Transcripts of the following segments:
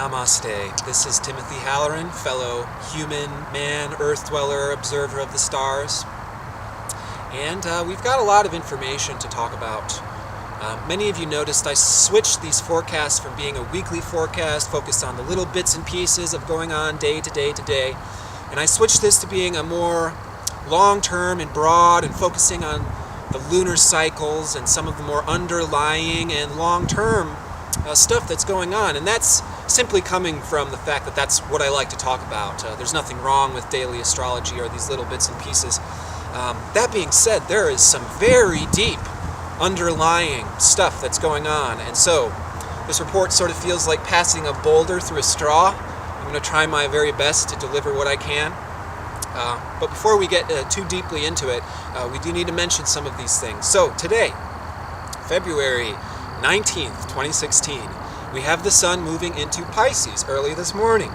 Namaste. This is Timothy Halloran, fellow human, man, earth dweller, observer of the stars. And we've got a lot of information to talk about. Many of you noticed I switched these forecasts from being a weekly forecast focused on the little bits and pieces of going on day to day to day, and I switched this to being a more long-term and broad and focusing on the lunar cycles and some of the more underlying and long-term stuff that's going on. And that's simply coming from the fact that that's what I like to talk about. There's nothing wrong with daily astrology or these little bits and pieces. That being said, there is some very deep underlying stuff that's going on. And so this report sort of feels like passing a boulder through a straw. I'm going to try my very best to deliver what I can. But before we get too deeply into it, we do need to mention some of these things. So today, February 19th, 2016, we have the sun moving into Pisces early this morning.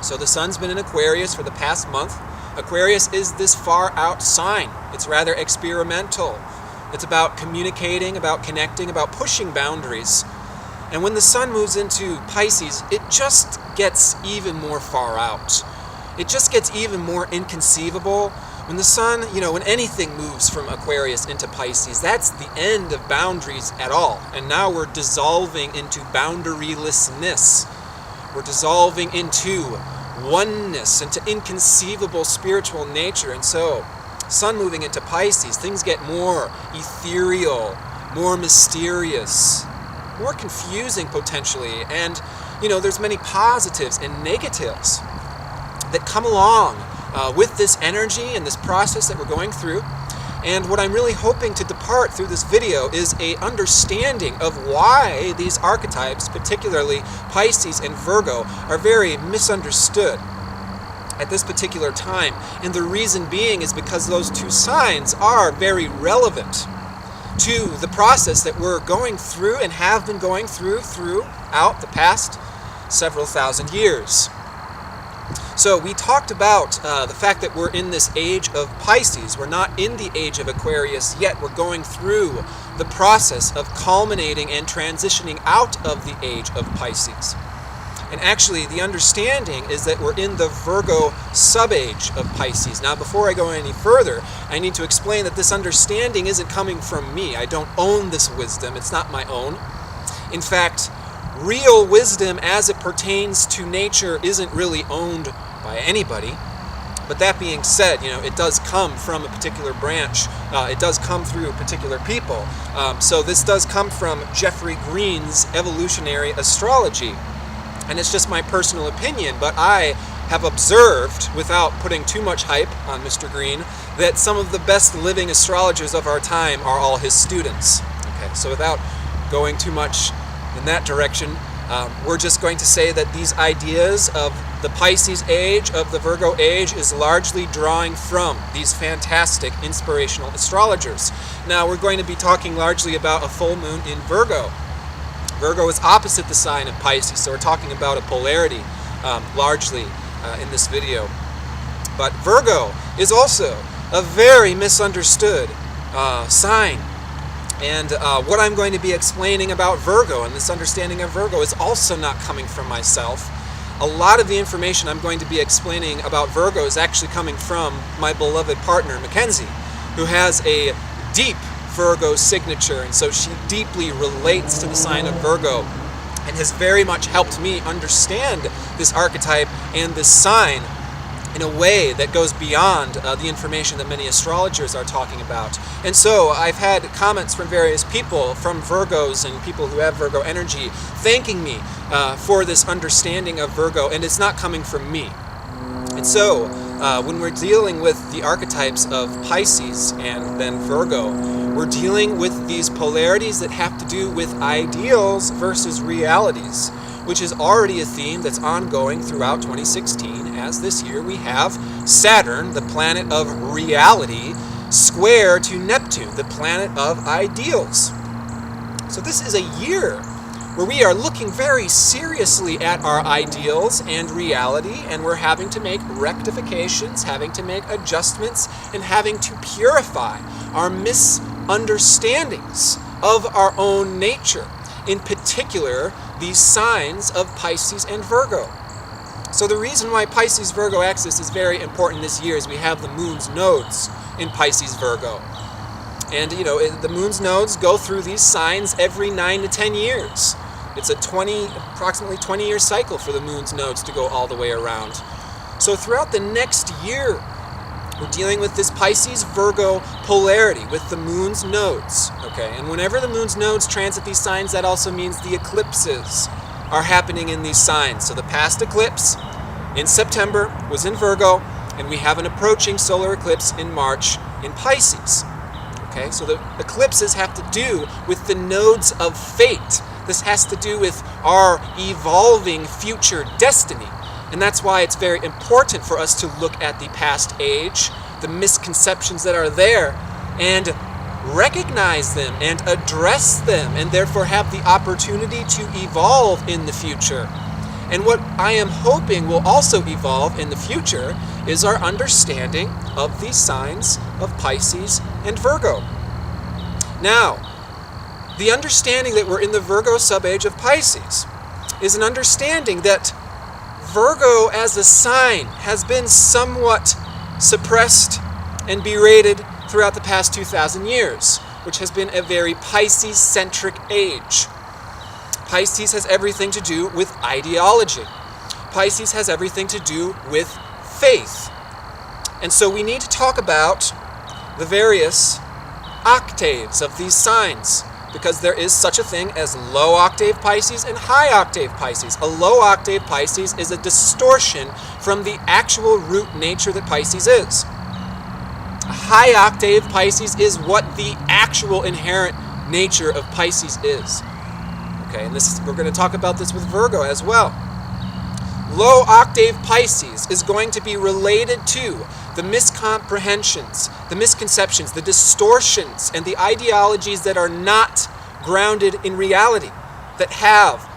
So the sun's been in Aquarius for the past month. Aquarius is this far out sign. It's rather experimental. It's about communicating, about connecting, about pushing boundaries. And when the sun moves into Pisces, it just gets even more far out. It just gets even more inconceivable. When the sun, when anything moves from Aquarius into Pisces, that's the end of boundaries at all. And now we're dissolving into boundarylessness. We're dissolving into oneness, into inconceivable spiritual nature. And so, sun moving into Pisces, things get more ethereal, more mysterious, more confusing potentially. And, there's many positives and negatives that come along with this energy and this process that we're going through. And what I'm really hoping to depart through this video is a understanding of why these archetypes, particularly Pisces and Virgo, are very misunderstood at this particular time. And the reason being is because those two signs are very relevant to the process that we're going through and have been going through throughout the past several thousand years. So we talked about the fact that we're in this age of Pisces. We're not in the age of Aquarius yet. We're going through the process of culminating and transitioning out of the age of Pisces. And actually, the understanding is that we're in the Virgo sub-age of Pisces. Now, before I go any further, I need to explain that this understanding isn't coming from me. I don't own this wisdom. It's not my own. In fact, real wisdom as it pertains to nature isn't really owned by anybody. But that being said, it does come from a particular branch. It does come through particular people. So this does come from Jeffrey Green's evolutionary astrology. And it's just my personal opinion, but I have observed, without putting too much hype on Mr. Green, that some of the best living astrologers of our time are all his students. Okay, so without going too much in that direction, we're just going to say that these ideas of the Pisces age, of the Virgo age, is largely drawing from these fantastic inspirational astrologers. Now, we're going to be talking largely about a full moon in Virgo. Virgo is opposite the sign of Pisces, so we're talking about a polarity largely in this video. But Virgo is also a very misunderstood sign. And what I'm going to be explaining about Virgo and this understanding of Virgo is also not coming from myself. A lot of the information I'm going to be explaining about Virgo is actually coming from my beloved partner, Mackenzie, who has a deep Virgo signature, and so she deeply relates to the sign of Virgo and has very much helped me understand this archetype and this sign in a way that goes beyond the information that many astrologers are talking about. And so I've had comments from various people, from Virgos and people who have Virgo energy, thanking me for this understanding of Virgo, and it's not coming from me. And so when we're dealing with the archetypes of Pisces and then Virgo, we're dealing with these polarities that have to do with ideals versus realities, which is already a theme that's ongoing throughout 2016, as this year we have Saturn, the planet of reality, square to Neptune, the planet of ideals. So this is a year where we are looking very seriously at our ideals and reality, and we're having to make rectifications, having to make adjustments, and having to purify our misunderstandings of our own nature. in particular the signs of Pisces and Virgo. So the reason why Pisces-Virgo axis is very important this year is we have the moon's nodes in Pisces-Virgo. And, the moon's nodes go through these signs every 9 to 10 years. It's a approximately 20-year cycle for the moon's nodes to go all the way around. So throughout the next year, we're dealing with this Pisces-Virgo polarity with the moon's nodes. Okay, and whenever the moon's nodes transit these signs, that also means the eclipses are happening in these signs. So the past eclipse in September was in Virgo, and we have an approaching solar eclipse in March in Pisces. Okay, so the eclipses have to do with the nodes of fate. This has to do with our evolving future destiny. And that's why it's very important for us to look at the past age, the misconceptions that are there, and recognize them and address them, and therefore have the opportunity to evolve in the future. And what I am hoping will also evolve in the future is our understanding of these signs of Pisces and Virgo. Now, the understanding that we're in the Virgo subage of Pisces is an understanding that Virgo as a sign has been somewhat suppressed and berated throughout the past 2,000 years, which has been a very Pisces-centric age. Pisces has everything to do with ideology. Pisces has everything to do with faith. And so we need to talk about the various octaves of these signs, because there is such a thing as low octave Pisces and high octave Pisces. A low octave Pisces is a distortion from the actual root nature that Pisces is. A high octave Pisces is what the actual inherent nature of Pisces is. Okay, and we're going to talk about this with Virgo as well. Low octave Pisces is going to be related to the miscomprehensions, the misconceptions, the distortions, and the ideologies that are not grounded in reality, that have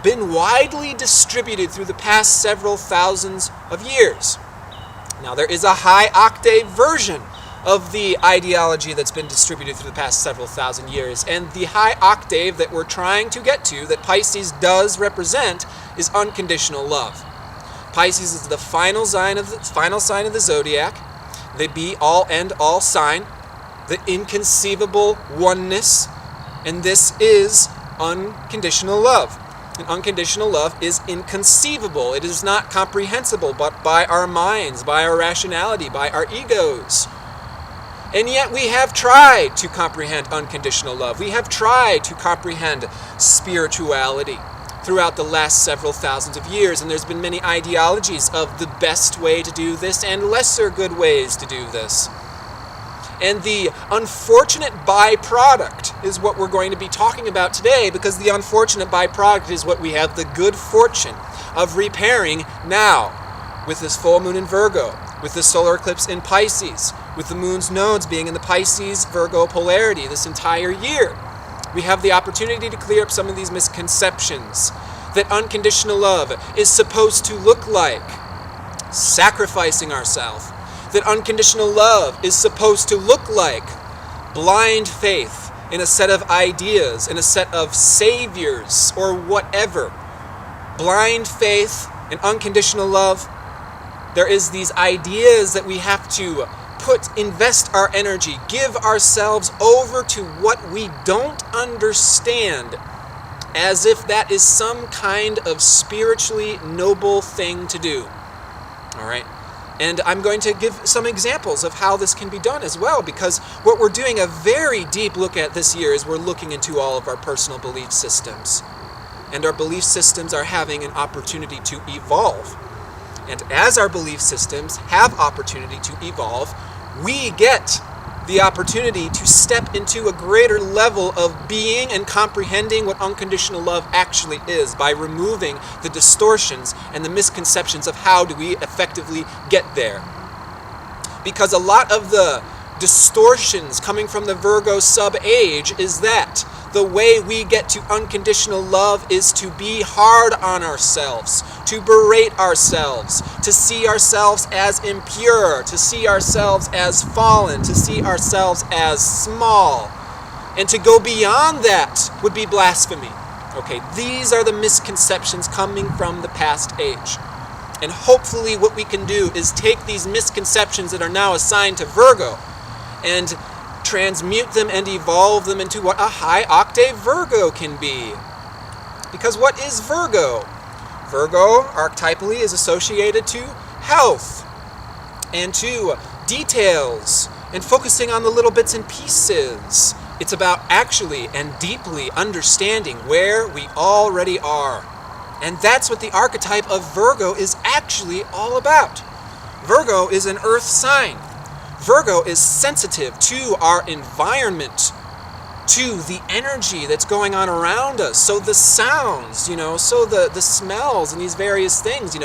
been widely distributed through the past several thousands of years. Now, there is a high octave version of the ideology that's been distributed through the past several thousand years, and the high octave that we're trying to get to, that Pisces does represent, is unconditional love. Pisces is the final sign of the zodiac, the be-all, end-all sign, the inconceivable oneness, and this is unconditional love. And unconditional love is inconceivable. It is not comprehensible, but by our minds, by our rationality, by our egos. And yet we have tried to comprehend unconditional love. We have tried to comprehend spirituality throughout the last several thousands of years, and there's been many ideologies of the best way to do this and lesser good ways to do this. And the unfortunate byproduct is what we're going to be talking about today, because the unfortunate byproduct is what we have the good fortune of repairing now with this full moon in Virgo, with the solar eclipse in Pisces, with the moon's nodes being in the Pisces-Virgo polarity this entire year. We have the opportunity to clear up some of these misconceptions that unconditional love is supposed to look like sacrificing ourselves, that unconditional love is supposed to look like blind faith in a set of ideas, in a set of saviors, or whatever. Blind faith and unconditional love, there is these ideas that we have to invest our energy, give ourselves over to what we don't understand, as if that is some kind of spiritually noble thing to do. All right? And I'm going to give some examples of how this can be done as well, because what we're doing a very deep look at this year is we're looking into all of our personal belief systems. And our belief systems are having an opportunity to evolve. And as our belief systems have opportunity to evolve, we get the opportunity to step into a greater level of being and comprehending what unconditional love actually is by removing the distortions and the misconceptions of how do we effectively get there. Because a lot of the distortions coming from the Virgo sub-age is that the way we get to unconditional love is to be hard on ourselves, to berate ourselves, to see ourselves as impure, to see ourselves as fallen, to see ourselves as small, And to go beyond that would be blasphemy. Okay, these are the misconceptions coming from the past age. And hopefully what we can do is take these misconceptions that are now assigned to Virgo and transmute them and evolve them into what a high octave Virgo can be. Because what is Virgo? Virgo, archetypally, is associated to health and to details and focusing on the little bits and pieces. It's about actually and deeply understanding where we already are. And that's what the archetype of Virgo is actually all about. Virgo is an earth sign. Virgo is sensitive to our environment, to the energy that's going on around us. So the sounds, so the smells and these various things,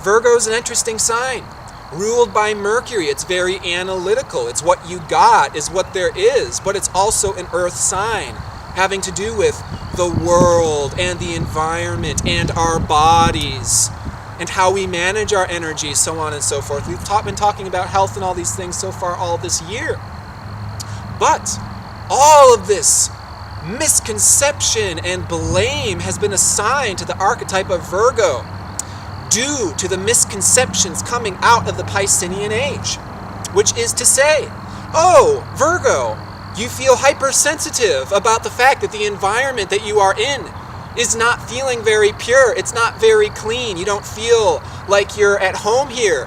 Virgo's an interesting sign. Ruled by Mercury, it's very analytical. It's what you got is what there is, but it's also an earth sign having to do with the world and the environment and our bodies and how we manage our energy, so on and so forth. We've been talking about health and all these things so far all this year. But all of this misconception and blame has been assigned to the archetype of Virgo due to the misconceptions coming out of the Piscean age, which is to say, oh, Virgo, you feel hypersensitive about the fact that the environment that you are in is not feeling very pure. It's not very clean. You don't feel like you're at home here.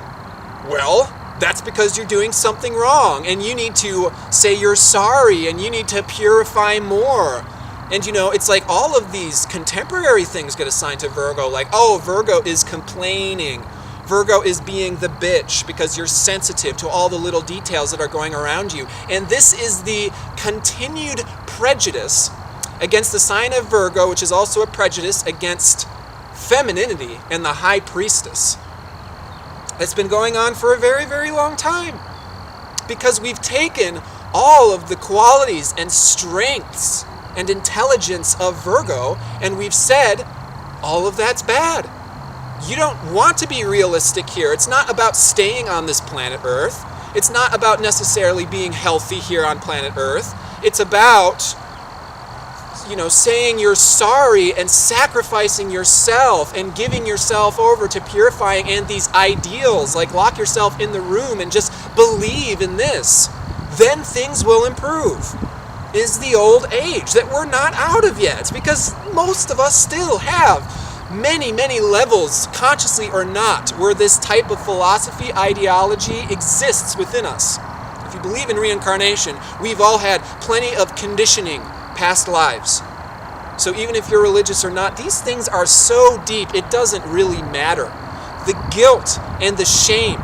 Well, that's because you're doing something wrong, and you need to say you're sorry, and you need to purify more. And it's like all of these contemporary things get assigned to Virgo, like, oh, Virgo is complaining. Virgo is being the bitch because you're sensitive to all the little details that are going around you. And this is the continued prejudice against the sign of Virgo, which is also a prejudice against femininity and the high priestess. It's been going on for a very, very long time because we've taken all of the qualities and strengths and intelligence of Virgo and we've said all of that's bad. You don't want to be realistic here. It's not about staying on this planet Earth. It's not about necessarily being healthy here on planet Earth. It's about saying you're sorry and sacrificing yourself and giving yourself over to purifying and these ideals, like lock yourself in the room and just believe in this. Then things will improve. Is the old age that we're not out of yet, because most of us still have many, many levels, consciously or not, where this type of philosophy, ideology exists within us. If you believe in reincarnation, we've all had plenty of conditioning past lives. So even if you're religious or not, these things are so deep, it doesn't really matter. The guilt and the shame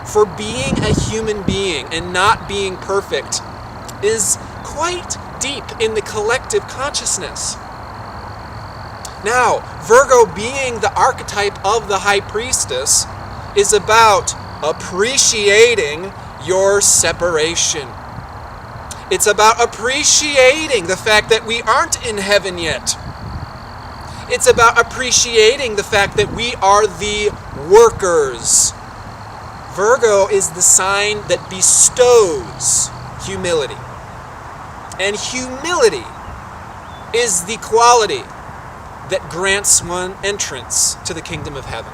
for being a human being and not being perfect is quite deep in the collective consciousness. Now, Virgo being the archetype of the high priestess is about appreciating your separation. It's about appreciating the fact that we aren't in heaven yet. It's about appreciating the fact that we are the workers. Virgo is the sign that bestows humility. And humility is the quality that grants one entrance to the kingdom of heaven.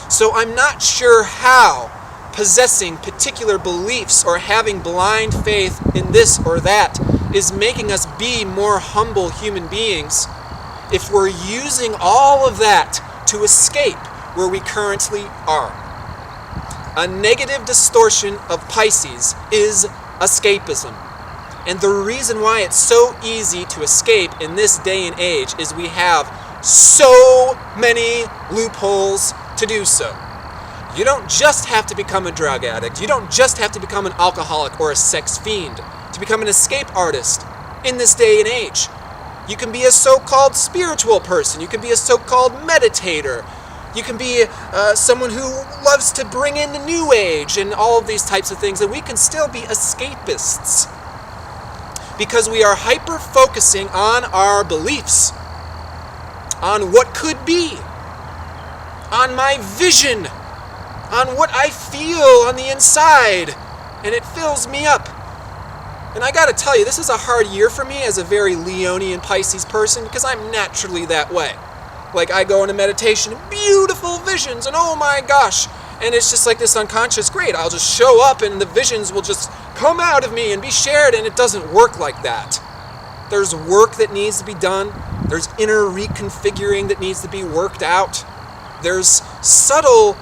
So I'm not sure how possessing particular beliefs or having blind faith in this or that is making us be more humble human beings if we're using all of that to escape where we currently are. A negative distortion of Pisces is escapism. And the reason why it's so easy to escape in this day and age is we have so many loopholes to do so. You don't just have to become a drug addict. You don't just have to become an alcoholic or a sex fiend to become an escape artist in this day and age. You can be a so-called spiritual person. You can be a so-called meditator. You can be someone who loves to bring in the new age and all of these types of things. And we can still be escapists because we are hyper-focusing on our beliefs, on what could be, on my vision, on what I feel on the inside, and it fills me up. And I gotta tell you, this is a hard year for me as a very Leonian Pisces person, because I'm naturally that way. Like, I go into meditation, beautiful visions, and oh my gosh, and it's just like this unconscious, great, I'll just show up and the visions will just come out of me and be shared, and it doesn't work like that. There's work that needs to be done. There's inner reconfiguring that needs to be worked out. There's subtle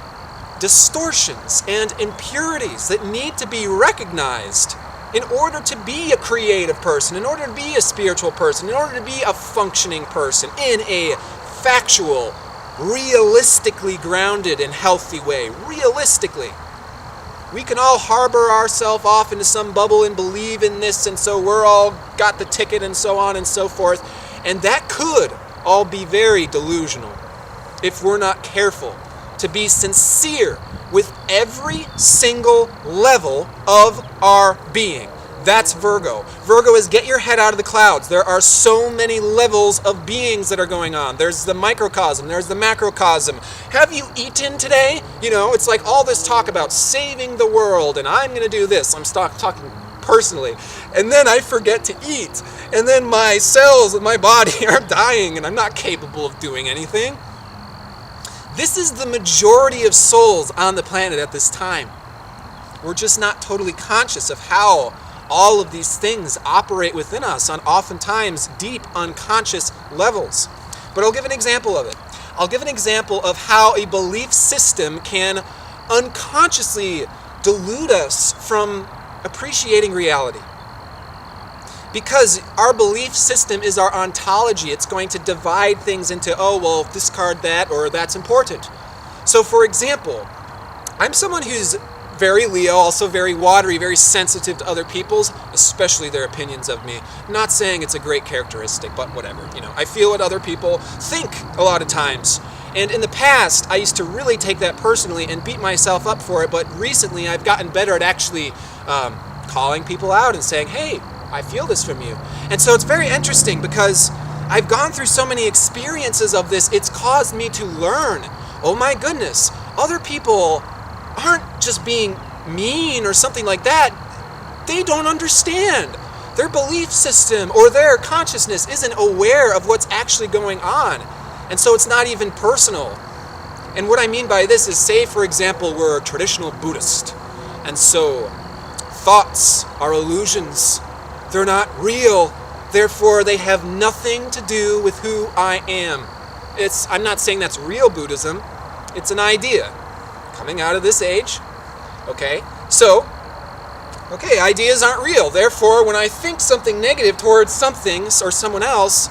distortions and impurities that need to be recognized in order to be a creative person, in order to be a spiritual person, in order to be a functioning person in a factual, realistically grounded and healthy way. Realistically. We can all harbor ourselves off into some bubble and believe in this, and so we're all got the ticket and so on and so forth. And that could all be very delusional if we're not careful to be sincere with every single level of our being. That's Virgo. Virgo is get your head out of the clouds. There are so many levels of beings that are going on. There's the microcosm, there's the macrocosm. Have you eaten today? You know, it's like all this talk about saving the world and I'm going to do this. I'm talking personally. And then I forget to eat. And then my cells in my body are dying and I'm not capable of doing anything. This is the majority of souls on the planet at this time. We're just not totally conscious of how all of these things operate within us on oftentimes deep unconscious levels. But I'll give an example of it. I'll give an example of how a belief system can unconsciously delude us from appreciating reality. Because our belief system is our ontology. It's going to divide things into, oh, well, discard that, or that's important. So, for example, I'm someone who's very Leo, also very watery, very sensitive to other people's, especially their opinions of me. Not saying it's a great characteristic, but whatever. You know, I feel what other people think a lot of times. And in the past, I used to really take that personally and beat myself up for it, but recently I've gotten better at actually calling people out and saying, hey, I feel this from you. And so it's very interesting because I've gone through so many experiences of this, it's caused me to learn, oh my goodness, other people aren't just being mean or something like that. They don't understand. Their belief system or their consciousness isn't aware of what's actually going on. And so it's not even personal. And what I mean by this is, say, for example, we're a traditional Buddhist. And so thoughts are illusions. They're not real. Therefore, they have nothing to do with who I am. I'm not saying that's real Buddhism. It's an idea coming out of this age. Okay? So, ideas aren't real. Therefore, when I think something negative towards something or someone else,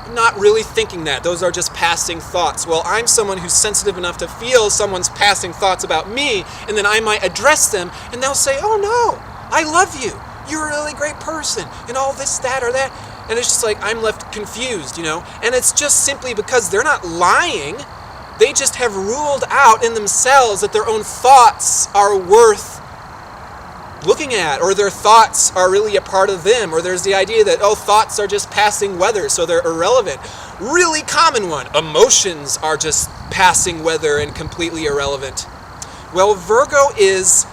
I'm not really thinking that. Those are just passing thoughts. Well, I'm someone who's sensitive enough to feel someone's passing thoughts about me, and then I might address them, and they'll say, oh no, I love you. You're a really great person, and all this, that, or that. And it's just like, I'm left confused, you know? And it's just simply because they're not lying. They just have ruled out in themselves that their own thoughts are worth looking at, or their thoughts are really a part of them, or there's the idea that, oh, thoughts are just passing weather, so they're irrelevant. Really common one, emotions are just passing weather and completely irrelevant. Well, Virgo is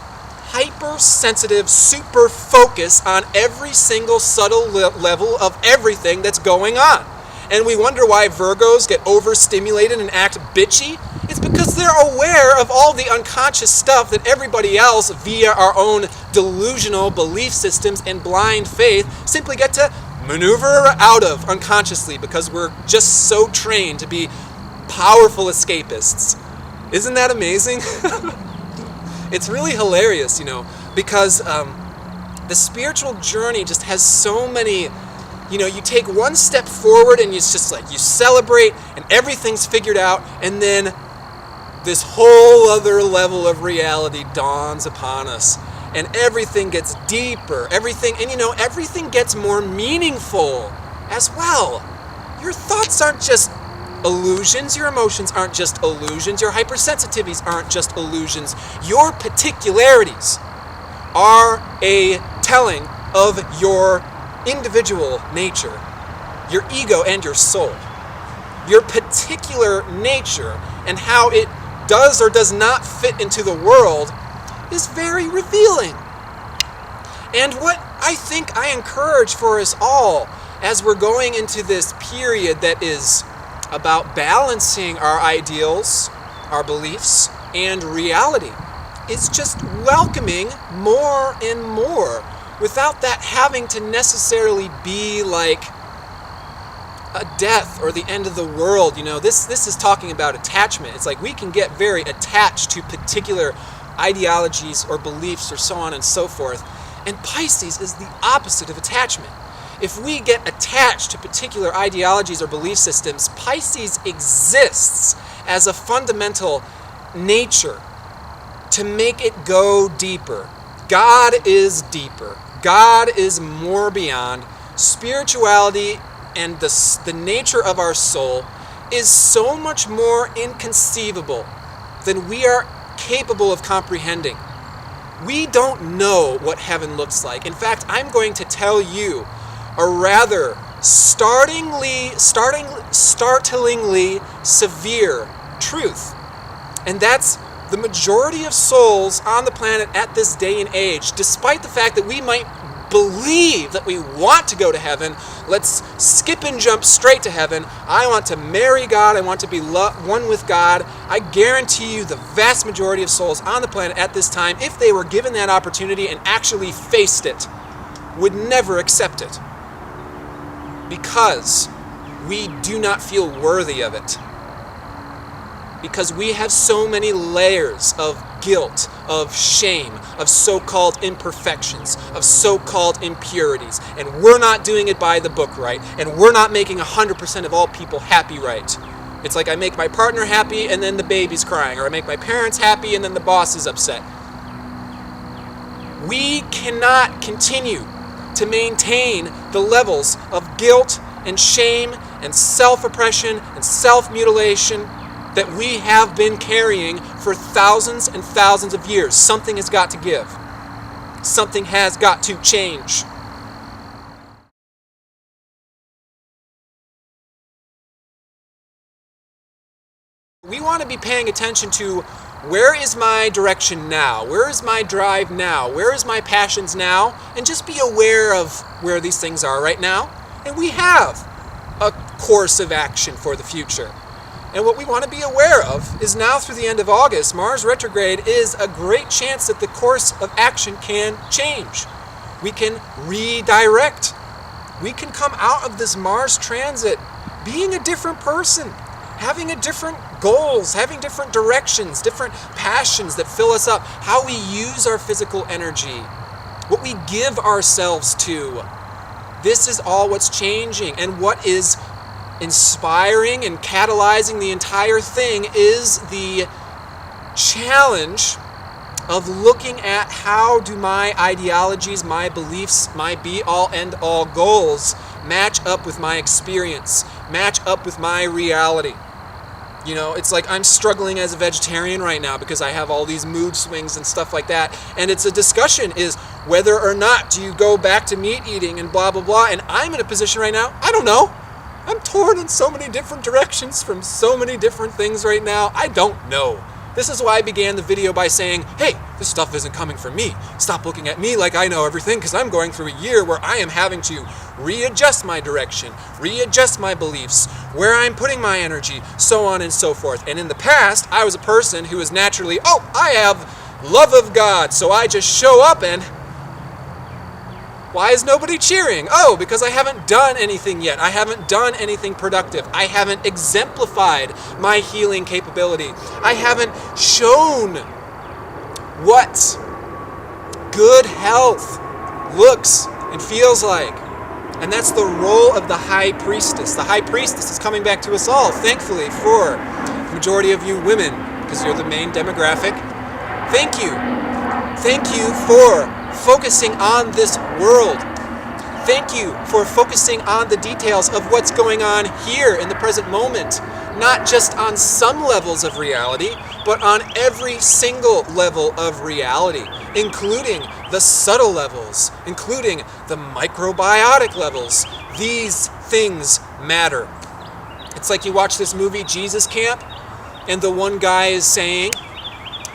hypersensitive, super focused on every single subtle level of everything that's going on. And we wonder why Virgos get overstimulated and act bitchy. It's because they're aware of all the unconscious stuff that everybody else, via our own delusional belief systems and blind faith, simply get to maneuver out of unconsciously because we're just so trained to be powerful escapists. Isn't that amazing? It's really hilarious, you know, because the spiritual journey just has so many, you know, you take one step forward and it's just like you celebrate and everything's figured out, and then this whole other level of reality dawns upon us and everything gets deeper, everything gets more meaningful as well. Your thoughts aren't just illusions, your emotions aren't just illusions, your hypersensitivities aren't just illusions. Your particularities are a telling of your individual nature, your ego and your soul. Your particular nature and how it does or does not fit into the world is very revealing. And what I think I encourage for us all, as we're going into this period that is about balancing our ideals, our beliefs, and reality, is just welcoming more and more without that having to necessarily be like a death or the end of the world. This is talking about attachment. It's like we can get very attached to particular ideologies or beliefs or so on and so forth. And Pisces is the opposite of attachment. If we get attached to particular ideologies or belief systems, Pisces exists as a fundamental nature to make it go deeper. God is deeper. God is more beyond. Spirituality and the nature of our soul is so much more inconceivable than we are capable of comprehending. We don't know what heaven looks like. In fact, I'm going to tell you a rather startlingly severe truth. And that's the majority of souls on the planet at this day and age, despite the fact that we might believe that we want to go to heaven, let's skip and jump straight to heaven. I want to marry God. I want to be one with God. I guarantee you the vast majority of souls on the planet at this time, if they were given that opportunity and actually faced it, would never accept it. Because we do not feel worthy of it. Because we have so many layers of guilt, of shame, of so-called imperfections, of so-called impurities. And we're not doing it by the book right. And we're not making 100% of all people happy right. It's like I make my partner happy and then the baby's crying. Or I make my parents happy and then the boss is upset. We cannot continue to maintain the levels of guilt and shame and self-oppression and self-mutilation that we have been carrying for thousands and thousands of years. Something has got to give. Something has got to change. We want to be paying attention to where is my direction now? Where is my drive now? Where is my passions now? And just be aware of where these things are right now. And we have a course of action for the future. And what we want to be aware of is now through the end of August, Mars retrograde is a great chance that the course of action can change. We can redirect. We can come out of this Mars transit being a different person, having a different goals, having different directions, different passions that fill us up, how we use our physical energy, what we give ourselves to. This is all what's changing. And what is inspiring and catalyzing the entire thing is the challenge of looking at how do my ideologies, my beliefs, my be-all, end-all goals match up with my experience, match up with my reality. It's like I'm struggling as a vegetarian right now because I have all these mood swings and stuff like that. And it's a discussion is whether or not do you go back to meat eating and blah, blah, blah. And I'm in a position right now, I don't know. I'm torn in so many different directions from so many different things right now. I don't know. This is why I began the video by saying, hey, this stuff isn't coming from me. Stop looking at me like I know everything, because I'm going through a year where I am having to readjust my direction, readjust my beliefs, where I'm putting my energy, so on and so forth. And in the past, I was a person who was naturally, I have love of God, so I just show up and why is nobody cheering? Because I haven't done anything yet. I haven't done anything productive. I haven't exemplified my healing capability. I haven't shown what good health looks and feels like. And that's the role of the High Priestess. The High Priestess is coming back to us all, thankfully, for the majority of you women, because you're the main demographic. Thank you. Thank you for focusing on this world. Thank you for focusing on the details of what's going on here in the present moment, not just on some levels of reality, but on every single level of reality, including the subtle levels, including the microbiotic levels. These things matter. It's like you watch this movie, Jesus Camp, and the one guy is saying,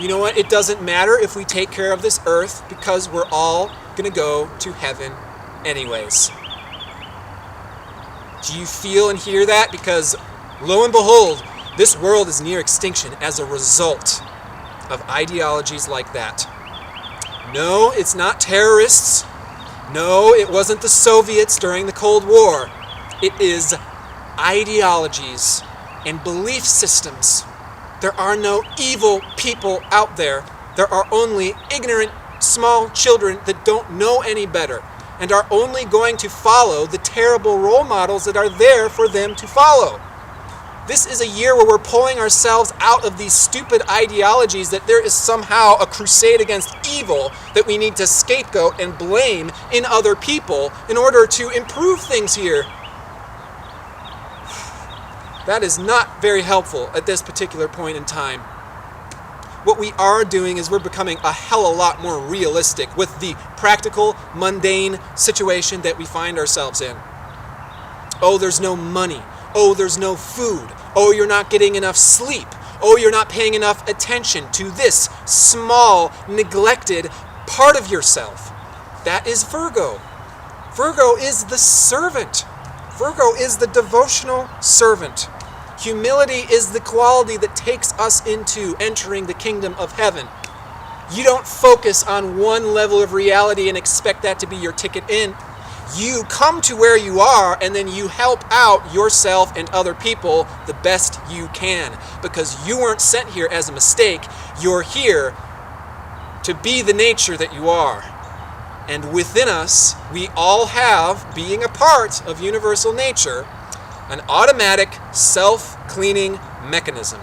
you know what, it doesn't matter if we take care of this earth because we're all going to go to heaven anyways. Do you feel and hear that? Because lo and behold, this world is near extinction as a result of ideologies like that. No, it's not terrorists. No, it wasn't the Soviets during the Cold War. It is ideologies and belief systems. There are no evil people out there. There are only ignorant, small children that don't know any better and are only going to follow the terrible role models that are there for them to follow. This is a year where we're pulling ourselves out of these stupid ideologies that there is somehow a crusade against evil that we need to scapegoat and blame in other people in order to improve things here. That is not very helpful at this particular point in time. What we are doing is we're becoming a hell of a lot more realistic with the practical, mundane situation that we find ourselves in. Oh, there's no money. Oh, there's no food. Oh, you're not getting enough sleep. Oh, you're not paying enough attention to this small, neglected part of yourself. That is Virgo. Virgo is the servant. Virgo is the devotional servant. Humility is the quality that takes us into entering the kingdom of heaven. You don't focus on one level of reality and expect that to be your ticket in. You come to where you are and then you help out yourself and other people the best you can, because you weren't sent here as a mistake. You're here to be the nature that you are. And within us, we all have, being a part of universal nature, an automatic self-cleaning mechanism.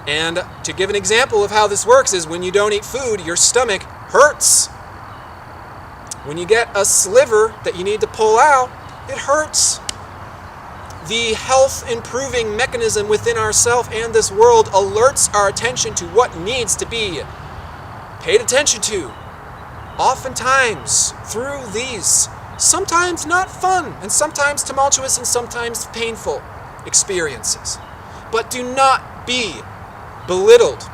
And to give an example of how this works is when you don't eat food, your stomach hurts. When you get a sliver that you need to pull out, it hurts. The health-improving mechanism within ourselves and this world alerts our attention to what needs to be paid attention to. Oftentimes, through these sometimes not fun, and sometimes tumultuous, and sometimes painful experiences. But do not be belittled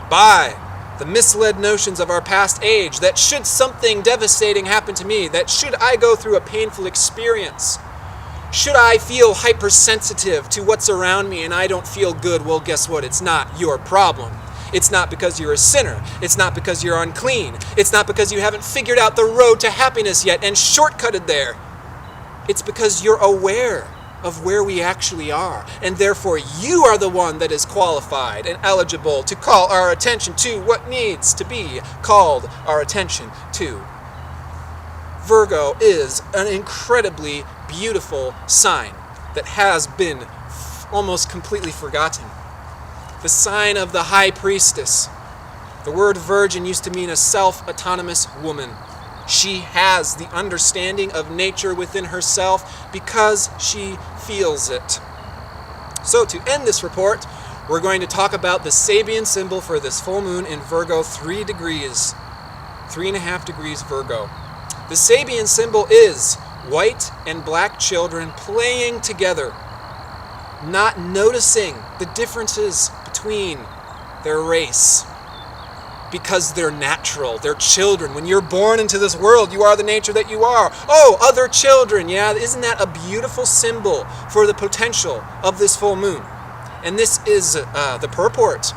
by the misled notions of our past age that should something devastating happen to me, that should I go through a painful experience, should I feel hypersensitive to what's around me and I don't feel good, well, guess what? It's not your problem. It's not because you're a sinner. It's not because you're unclean. It's not because you haven't figured out the road to happiness yet and shortcutted there. It's because you're aware of where we actually are, and therefore you are the one that is qualified and eligible to call our attention to what needs to be called our attention to. Virgo is an incredibly beautiful sign that has been almost completely forgotten. The sign of the high priestess. The word virgin used to mean a self-autonomous woman. She has the understanding of nature within herself because she feels it. So to end this report, we're going to talk about the Sabian symbol for this full moon in Virgo, 3 degrees, 3.5 degrees Virgo. The Sabian symbol is white and black children playing together, not noticing the differences between their race because they're natural, they're children. When you're born into this world, you are the nature that you are. Oh, other children, yeah, isn't that a beautiful symbol for the potential of this full moon? And this is the purport.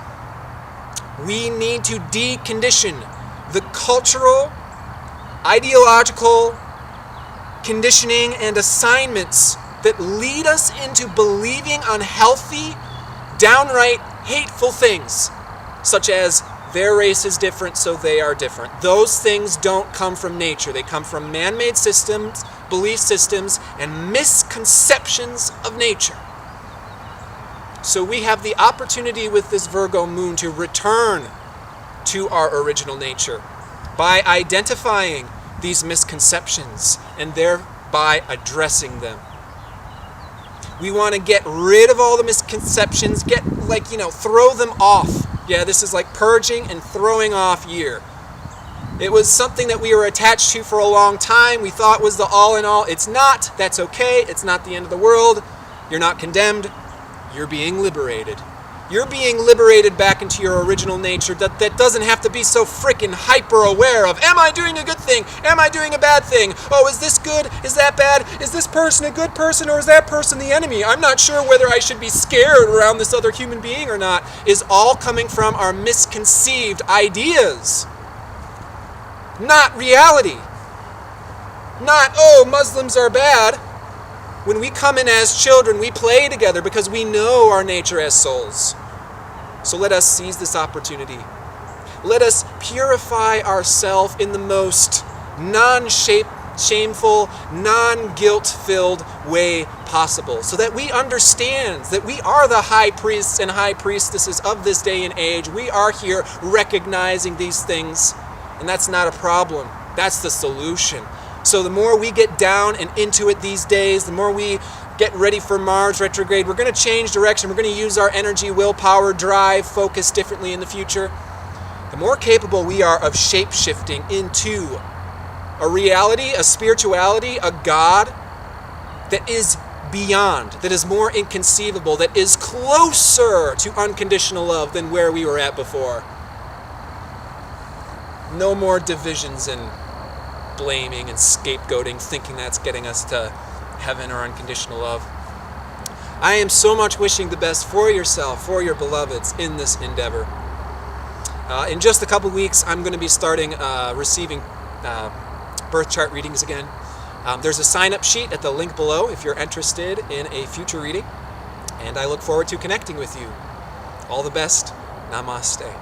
We need to decondition the cultural, ideological conditioning and assignments that lead us into believing unhealthy, downright hateful things, such as their race is different, so they are different. Those things don't come from nature. They come from man-made systems, belief systems, and misconceptions of nature. So we have the opportunity with this Virgo moon to return to our original nature by identifying these misconceptions and thereby addressing them. We want to get rid of all the misconceptions, throw them off. Yeah, this is like purging and throwing off year. It was something that we were attached to for a long time. We thought was the all in all. It's not. That's okay. It's not the end of the world. You're not condemned. You're being liberated. You're being liberated back into your original nature that doesn't have to be so freaking hyper aware of, am I doing a good thing? Am I doing a bad thing? Oh, is this good? Is that bad? Is this person a good person or is that person the enemy? I'm not sure whether I should be scared around this other human being or not, is all coming from our misconceived ideas. Not reality. Not, oh, Muslims are bad. When we come in as children, we play together because we know our nature as souls. So let us seize this opportunity. Let us purify ourselves in the most non-shameful, non-guilt-filled way possible, so that we understand that we are the high priests and high priestesses of this day and age. We are here recognizing these things, and that's not a problem. That's the solution. So the more we get down and into it these days, the more we get ready for Mars retrograde, we're going to change direction. We're going to use our energy, willpower, drive, focus differently in the future. The more capable we are of shape-shifting into a reality, a spirituality, a God that is beyond, that is more inconceivable, that is closer to unconditional love than where we were at before. No more divisions and blaming and scapegoating, thinking that's getting us to heaven or unconditional love. I am so much wishing the best for yourself, for your beloveds in this endeavor. In just a couple weeks, I'm going to be starting receiving birth chart readings again. There's a sign-up sheet at the link below if you're interested in a future reading, and I look forward to connecting with you. All the best. Namaste.